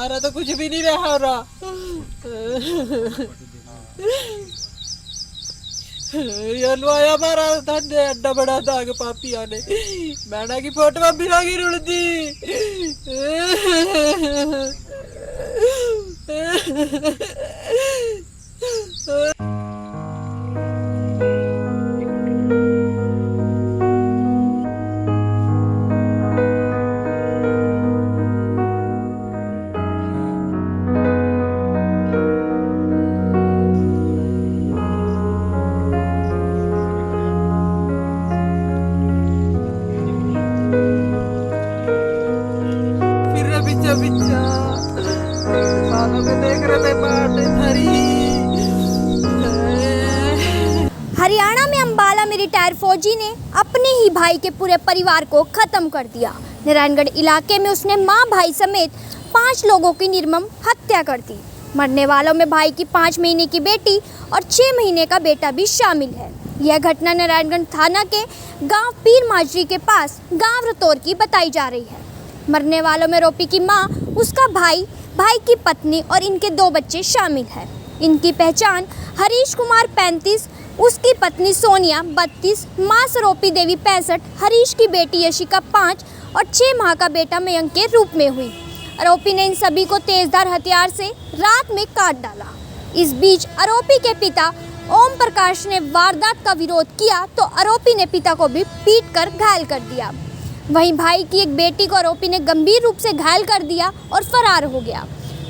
हमारा तो कुछ भी नहीं रहा रहा। ये लोया हमारा धंधे अड्डा बड़ा दाग पापिया ने मैंने की फोटो भी लगी रुड़ती। हरियाणा में अंबाला में रिटायर फौजी ने अपने ही भाई के पूरे परिवार को खत्म कर दिया। नारायणगढ़ इलाके में उसने मां भाई समेत 5 लोगों की निर्मम हत्या कर दी। मरने वालों में भाई की 5 महीने की बेटी और 6 महीने का बेटा भी शामिल है। यह घटना नारायणगढ़ थाना के गांव पीर माजरी के पास गांव रतौर की बताई जा रही है। मरने वालों में रोपी की मां, उसका भाई, भाई की पत्नी और इनके 2 बच्चे शामिल हैं। इनकी पहचान हरीश कुमार 35, उसकी पत्नी सोनिया 32, मां सरोपी देवी 65, हरीश की बेटी यशिका 5 और 6 माह का बेटा मयंक के रूप में हुई। आरोपी ने इन सभी को तेजधार हथियार से रात में काट डाला। इस बीच आरोपी के पिता ओम प्रकाश ने वारदात का विरोध किया तो आरोपी ने पिता को भी पीटकर घायल कर दिया। वहीं भाई की एक बेटी को आरोपी ने गंभीर रूप से घायल कर दिया और फरार हो गया।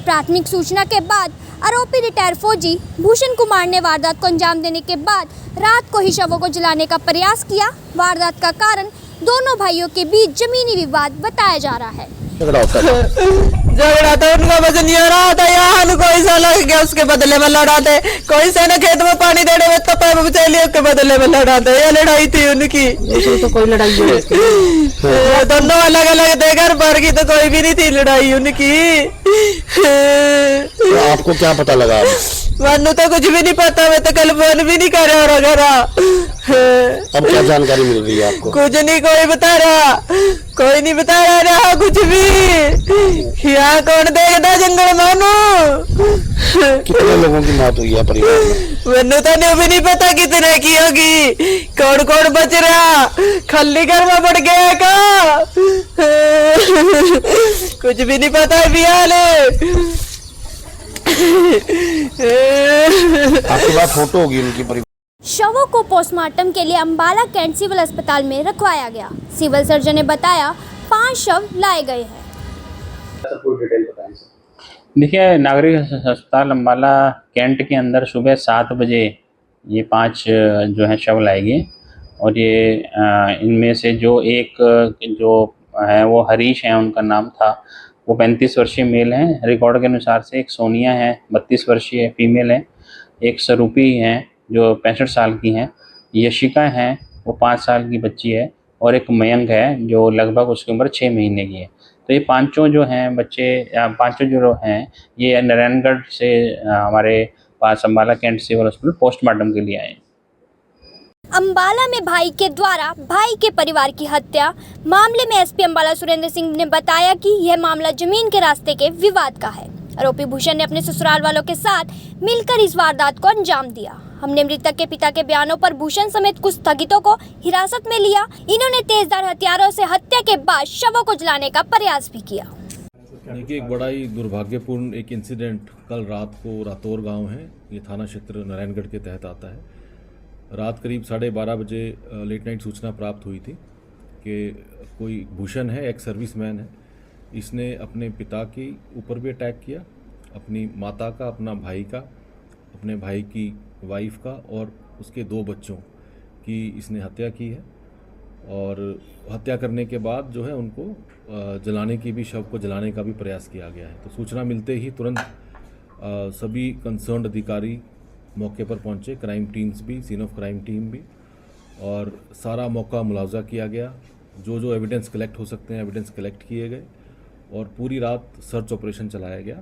प्राथमिक सूचना के बाद आरोपी रिटायर फौजी भूषण कुमार ने वारदात को अंजाम देने के बाद रात को ही शवों को जलाने का प्रयास किया। वारदात का कारण दोनों भाइयों के बीच जमीनी विवाद बताया जा रहा है। झगड़ा तो उनका वजन नहीं आ रहा था, यहाँ कोई सा लग गया उसके बदले में लड़ाते, कोई से न खेत में पानी देने में तो पैर बचैली उसके बदले में लड़ाते। ये लड़ाई थी उनकी, तो कोई लड़ाई नहीं। दोनों अलग अलग थे, घर पर की तो कोई भी नहीं थी लड़ाई उनकी। तो आपको क्या पता लगा? मनु तो कुछ भी नहीं पता, मैं तो कल फोन भी नहीं कर रहा। अब क्या जानकारी मिल रही है आपको? कुछ नहीं, कोई बता रहा, कोई नहीं बता रहा कुछ भी। यहाँ कौन देखता जंगल मानो। कितने लोगों की मौत हुई है परिवार में? मनु तो भी नहीं पता कितने की होगी, कौन कौन बच रहा, खल्ली घर में पड़ गया का। कुछ भी नहीं पता भी हाल। आपके पास फोटो होगी उनकी परिवार? शवों को पोस्टमार्टम के लिए अंबाला कैंट सिविल अस्पताल में रखवाया गया। सिविल सर्जन ने बताया 5 शव लाए गए हैं। देखिए, नागरिक अस्पताल अंबाला कैंट के अंदर सुबह 7 बजे ये 5 जो है शव लाए गए और ये इनमें से जो एक जो है वो हरीश है, उनका नाम था, वो 35 वर्षीय मेल हैं रिकॉर्ड के अनुसार से। एक सोनिया है 32 वर्षीय फीमेल है, एक सरूपी है जो 65 साल की हैं, यशिका है वो 5 साल की बच्ची है और एक मयंक है जो लगभग उसकी उम्र 6 महीने की है। तो ये पांचों जो हैं बच्चे, पांचों जो हैं ये नारायणगढ़ से हमारे पास Ambala cantt civil hospital postmortem के लिए आए। अंबाला में भाई के द्वारा भाई के परिवार की हत्या मामले में एसपी अंबाला सुरेंद्र सिंह ने बताया कि यह मामला जमीन के रास्ते के विवाद का है। आरोपी भूषण ने अपने ससुराल वालों के साथ मिलकर इस वारदात को अंजाम दिया। हमने मृतक के पिता के बयानों पर भूषण समेत कुछ स्थगितों को हिरासत में लिया। इन्होंने तेजधार हथियारों से हत्या के बाद शवों को जलाने का प्रयास भी किया। देखिए, एक बड़ा ही दुर्भाग्यपूर्ण एक इंसिडेंट कल रात को रातौर गांव है, ये थाना क्षेत्र नारायणगढ़ के तहत आता है। रात करीब 12:30 बजे लेट नाइट सूचना प्राप्त हुई थी कि कोई भूषण है, एक सर्विसमैन है, इसने अपने पिता के ऊपर भी अटैक किया, अपनी माता का, अपना भाई का, अपने भाई की वाइफ का और उसके 2 बच्चों की इसने हत्या की है। और हत्या करने के बाद जो है उनको जलाने की भी, शव को जलाने का भी प्रयास किया गया है। तो सूचना मिलते ही तुरंत सभी कंसर्न्ड अधिकारी मौके पर पहुंचे, क्राइम टीम्स भी, सीन ऑफ क्राइम टीम भी, और सारा मौका मुआवजा किया गया। जो एविडेंस कलेक्ट हो सकते हैं एविडेंस कलेक्ट किए गए और पूरी रात सर्च ऑपरेशन चलाया गया।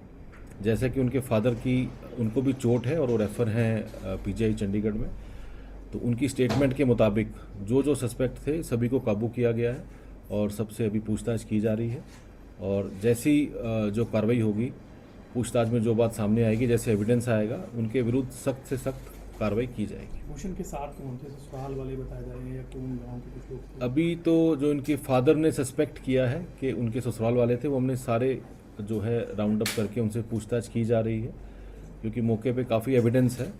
जैसे कि उनके फादर की, उनको भी चोट है और वो रेफ़र हैं पीजीआई चंडीगढ़ में। तो उनकी स्टेटमेंट के मुताबिक जो सस्पेक्ट थे सभी को काबू किया गया है और सबसे अभी पूछताछ की जा रही है और जैसी जो कार्रवाई होगी, पूछताछ में जो बात सामने आएगी, जैसे एविडेंस आएगा, उनके विरुद्ध सख्त से सख्त कार्रवाई की जाएगी। भूषण के साथ कौन थे? ससुराल वाले बताए जा रहे हैं या कौन गांव के कुछ लोग थे? अभी तो जो इनके फादर ने सस्पेक्ट किया है कि उनके ससुराल वाले थे, वो हमने सारे जो है राउंड अप करके उनसे पूछताछ की जा रही है, क्योंकि मौके पे काफ़ी एविडेंस है।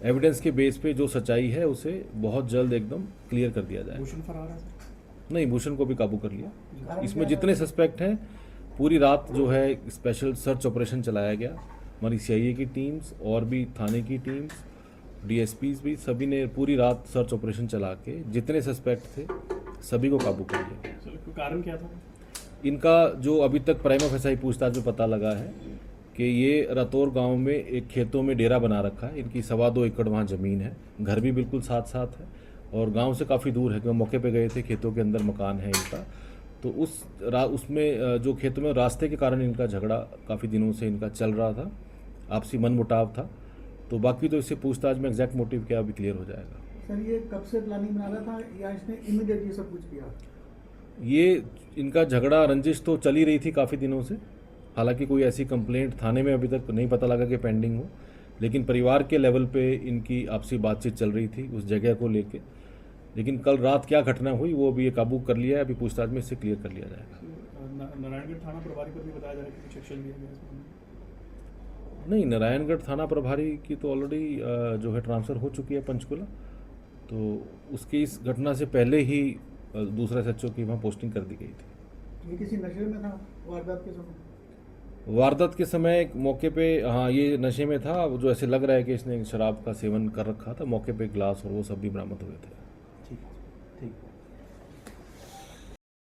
एविडेंस के बेस पे जो सच्चाई है उसे बहुत जल्द एकदम क्लियर कर दिया जाए। भूषण फरार है सर? नहीं, भूषण को भी काबू कर लिया। इसमें जितने सस्पेक्ट हैं, पूरी रात जो है स्पेशल सर्च ऑपरेशन चलाया गया। हमारी सीआईए की टीम्स और भी थाने की टीम्स, डीएसपीज भी, सभी ने पूरी रात सर्च ऑपरेशन चला के जितने सस्पेक्ट थे सभी को काबू कर लिया। सर कोई कारण क्या था? इनका जो अभी तक प्राइमा फेसाई पूछताछ में पता लगा है कि ये रतौर गांव में एक खेतों में डेरा बना रखा है। इनकी 2.25 एकड़ वहाँ ज़मीन है, घर भी बिल्कुल साथ साथ है और गांव से काफ़ी दूर है, क्योंकि मौके पे गए थे, खेतों के अंदर मकान है इनका। तो उसमें जो खेतों में रास्ते के कारण इनका झगड़ा काफ़ी दिनों से इनका चल रहा था, आपसी मनमुटाव था। तो बाकी तो इससे पूछताछ में एग्जैक्ट मोटिव क्या अभी क्लियर हो जाएगा। सर ये कब से प्लानिंग बना रहा था या इसने इमीडिएट ये सब कुछ किया? ये इनका झगड़ा रंजिश तो चली रही थी काफ़ी दिनों से। हालांकि कोई ऐसी कंप्लेंट थाने में अभी तक नहीं पता लगा कि पेंडिंग हो, लेकिन परिवार के लेवल पे इनकी आपसी बातचीत चल रही थी उस जगह को लेके। लेकिन कल रात क्या घटना हुई वो अभी काबू कर लिया है, अभी पूछताछ में इससे क्लियर कर लिया जाएगा। नारायणगढ़ थाना प्रभारी पर भी बताया जा रहा है कि कुछ एक्शन लिया गया इसमें। नहीं, नारायणगढ़ थाना प्रभारी की तो ऑलरेडी जो है ट्रांसफ़र हो चुकी है पंचकुला, तो उसकी इस घटना से पहले ही दूसरा SHO की वहाँ पोस्टिंग कर दी गई थी। ये किसी नशे में था वारदात के समय? वारदात के समय मौके पे, हाँ, ये नशे में था। जो ऐसे लग रहा है कि इसने शराब का सेवन कर रखा था। मौके पे गिलास और वो सब भी बरामद हुए थे।